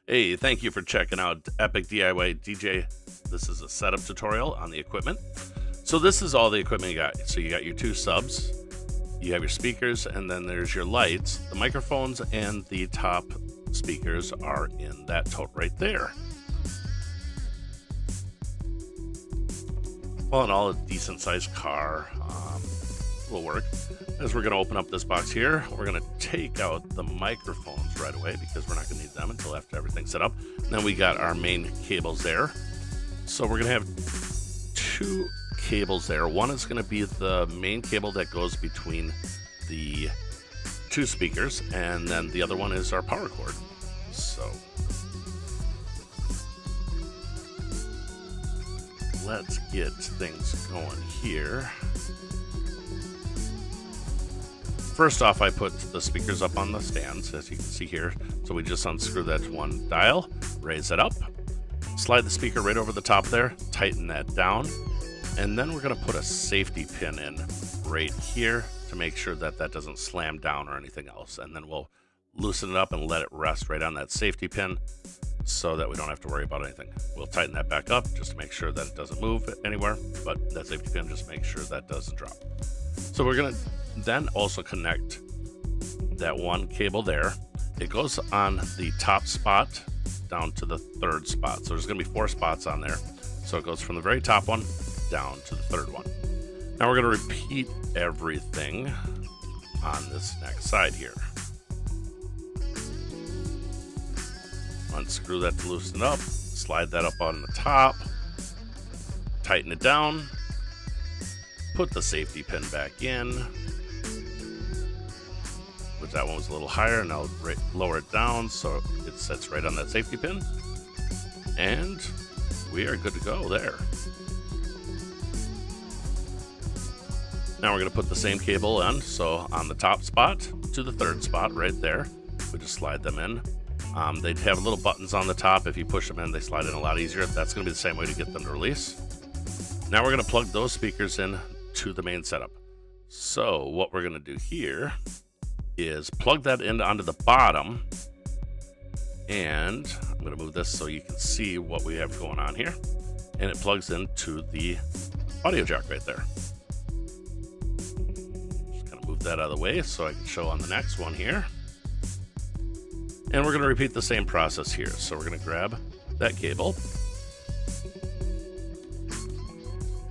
Hey, thank you for checking out Epic DIY DJ. This is a setup tutorial on the equipment. So this is all the equipment you got. So you got your two subs, you have your speakers, and then there's your lights. The microphones and the top speakers are in that tote right there. All in all, a decent sized car will work. As we're going to open up this box here, we're going to take out the microphones right away because we're not going to need them until after everything's set up. And then we got our main cables there. So we're going to have two cables there. One is going to be the main cable that goes between the two speakers, and then the other one is our power cord. So let's get things going here. First off, I put the speakers up on the stands, as you can see here. So we just unscrew that one dial, raise it up, slide the speaker right over the top there, tighten that down, and then we're going to put a safety pin in right here to make sure that that doesn't slam down or anything else. And then we'll loosen it up and let it rest right on that safety pin so that we don't have to worry about anything. We'll tighten that back up just to make sure that it doesn't move anywhere, but that safety pin just makes sure that doesn't drop. So we're going to then also connect that one cable there. It goes on the top spot down to the third spot. So there's going to be 4 spots on there. So it goes from the very top one down to the third one. Now we're going to repeat everything on this next side here. Unscrew that to loosen it up, slide that up on the top, tighten it down, put the safety pin back in, which that one was a little higher, and I'll lower it down so it sits right on that safety pin, and we are good to go there. Now we're going to put the same cable in, so on the top spot to the third spot right there, we just slide them in. They have little buttons on the top. If you push them in, they slide in a lot easier. That's going to be the same way to get them to release. Now we're going to plug those speakers in to the main setup. So what we're going to do here is plug that in onto the bottom, and I'm going to move this so you can see what we have going on here, and it plugs into the audio jack right there. Just kind of move that out of the way so I can show on the next one here. And we're going to repeat the same process here. So we're going to grab that cable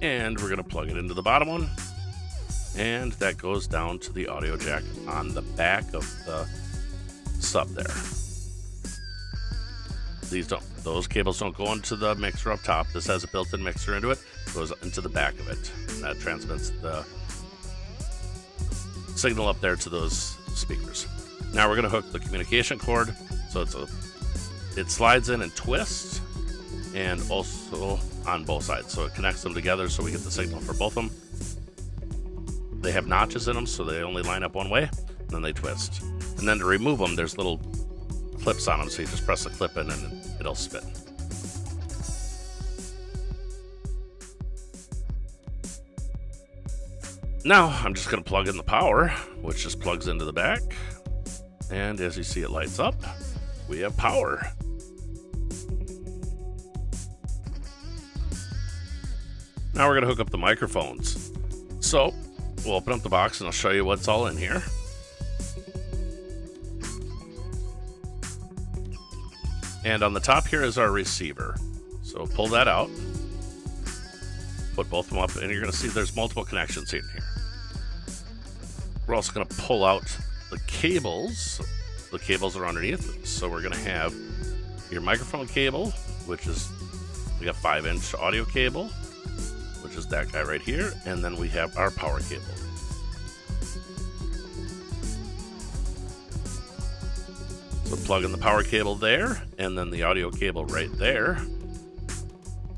and we're going to plug it into the bottom one, and that goes down to the audio jack on the back of the sub there. Those cables don't go into the mixer up top. This has a built-in mixer into it. It goes into the back of it, and that transmits the signal up there to those speakers. Now we're going to hook the communication cord, so it slides in and twists, and also on both sides, so it connects them together so we get the signal for both of them. They have notches in them, so they only line up one way, and then they twist. And then to remove them, there's little clips on them, so you just press the clip in and it'll spin. Now I'm just going to plug in the power, which just plugs into the back. And as you see, it lights up. We have power. Now we're going to hook up the microphones. So we'll open up the box and I'll show you what's all in here. And on the top here is our receiver. So pull that out. Put both of them up, and you're going to see there's multiple connections in here. We're also going to pull out the cables. The cables are underneath, so we're going to have your microphone cable, which is, we got 5-inch audio cable, which is that guy right here, and then we have our power cable. So plug in the power cable there, and then the audio cable right there,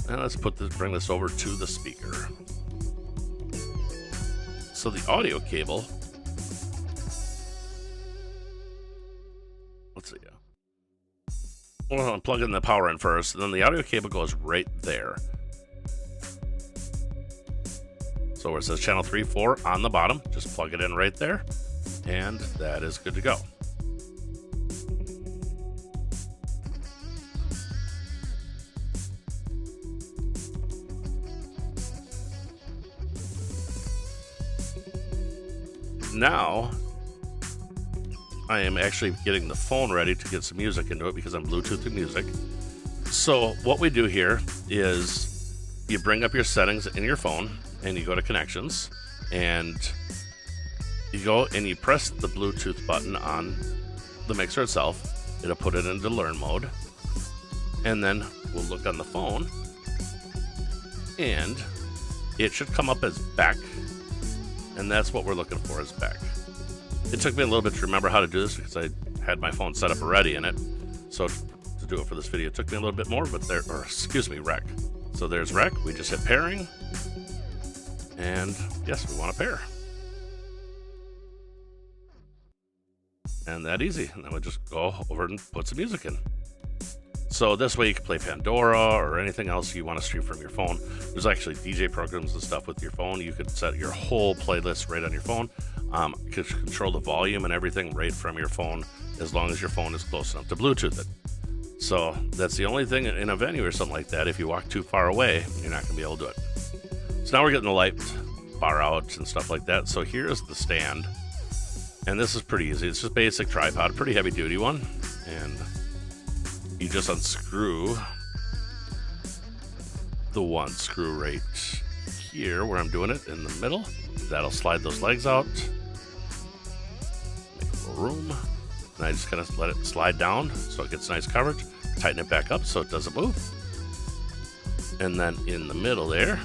and let's bring this over to the speaker. So the audio cable, let's see. Well, I'm plugging the power in first, and then the audio cable goes right there. So where it says channel 3, 4 on the bottom, just plug it in right there, and that is good to go. Now I am actually getting the phone ready to get some music into it because I'm Bluetoothing music. So what we do here is you bring up your settings in your phone and you go to connections and you go and you press the Bluetooth button on the mixer itself. It'll put it into learn mode. And then we'll look on the phone and it should come up as back. And that's what we're looking for, is back. It took me a little bit to remember how to do this because I had my phone set up already in it. So to do it for this video, it took me a little bit more, but rec. So there's rec. We just hit pairing. And yes, we want to pair. And that easy. And then we just go over and put some music in. So this way you can play Pandora or anything else you want to stream from your phone. There's actually DJ programs and stuff with your phone. You could set your whole playlist right on your phone. You can control the volume and everything right from your phone as long as your phone is close enough to Bluetooth it. So that's the only thing in a venue or something like that. If you walk too far away, you're not going to be able to do it. So now we're getting the light bar out and stuff like that. So here's the stand. And this is pretty easy. It's just basic tripod, pretty heavy duty one. And you just unscrew the one screw right here where I'm doing it in the middle. That'll slide those legs out. Make a little room. And I just kind of let it slide down so it gets nice coverage. Tighten it back up so it doesn't move. And then in the middle there,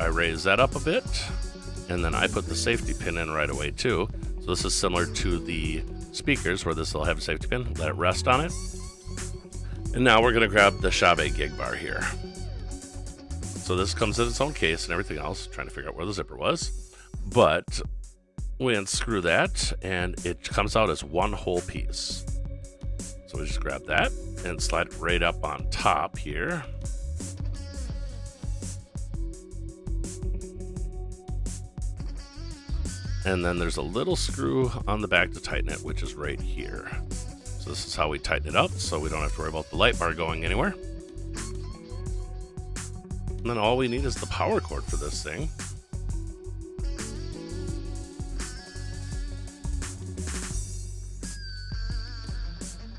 I raise that up a bit. And then I put the safety pin in right away too. So this is similar to the speakers where this will have a safety pin. Let it rest on it. And now we're going to grab the Chave gig bar here. So this comes in its own case and everything else. Trying to figure out where the zipper was. But we unscrew that and it comes out as one whole piece. So we just grab that and slide it right up on top here. And then there's a little screw on the back to tighten it, which is right here. So this is how we tighten it up so we don't have to worry about the light bar going anywhere. And then all we need is the power cord for this thing.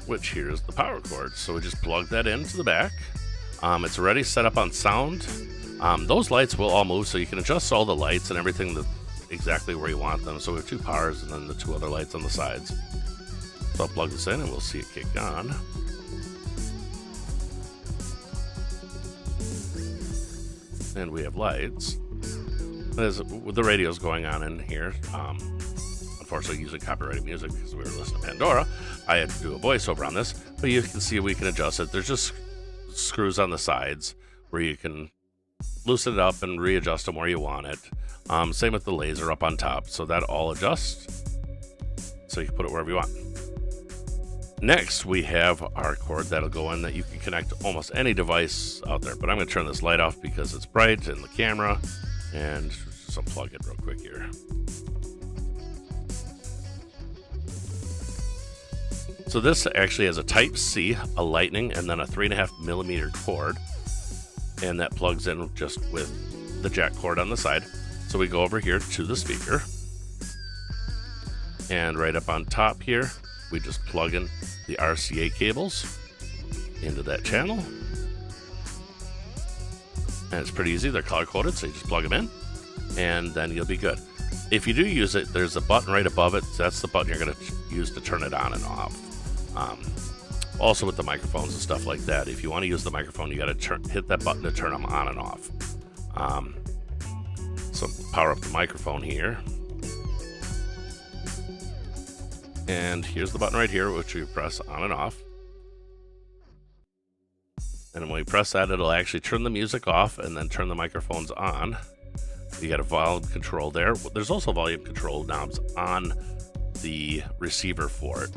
Which here's the power cord. So we just plug that into the back. It's already set up on sound. Those lights will all move, so you can adjust all the lights and everything exactly where you want them. So we have two powers and then the two other lights on the sides. So I'll plug this in and we'll see it kick on. And we have lights. There's the radio's going on in here. Unfortunately, using copyrighted music because we were listening to Pandora, I had to do a voiceover on this. But you can see we can adjust it. There's just screws on the sides where you can loosen it up and readjust them where you want it. Same with the laser up on top. So that all adjusts. So you can put it wherever you want. Next, we have our cord that'll go in that you can connect to almost any device out there. But I'm going to turn this light off because it's bright in the camera. And just unplug it real quick here. So this actually has a Type-C, a Lightning, and then a 3.5mm cord. And that plugs in just with the jack cord on the side. So we go over here to the speaker. And right up on top here, we just plug in the RCA cables into that channel. And it's pretty easy. They're color-coded, so you just plug them in. And then you'll be good. If you do use it, there's a button right above it. That's the button you're going to use to turn it on and off. Also with the microphones and stuff like that, if you want to use the microphone, you got to hit that button to turn them on and off. So power up the microphone here. And here's the button right here, which we press on and off. And when we press that, it'll actually turn the music off and then turn the microphones on. You got a volume control there. There's also volume control knobs on the receiver for it.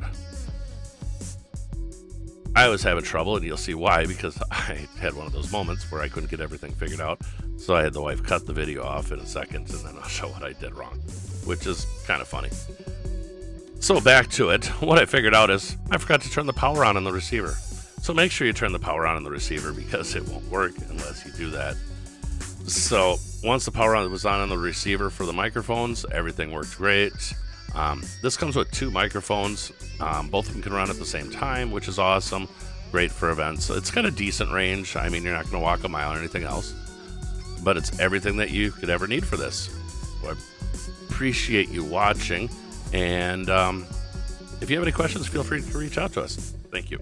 I was having trouble, and you'll see why, because I had one of those moments where I couldn't get everything figured out. So I had the wife cut the video off in a second, and then I'll show what I did wrong, which is kind of funny. So back to it. What I figured out is I forgot to turn the power on the receiver. So make sure you turn the power on in the receiver because it won't work unless you do that. So once the power on was on the receiver for the microphones, everything worked great. This comes with 2 microphones. Both of them can run at the same time, which is awesome. Great for events. It's got a decent range. I mean, you're not going to walk a mile or anything else, but it's everything that you could ever need for this. So I appreciate you watching, and if you have any questions, feel free to reach out to us. Thank you.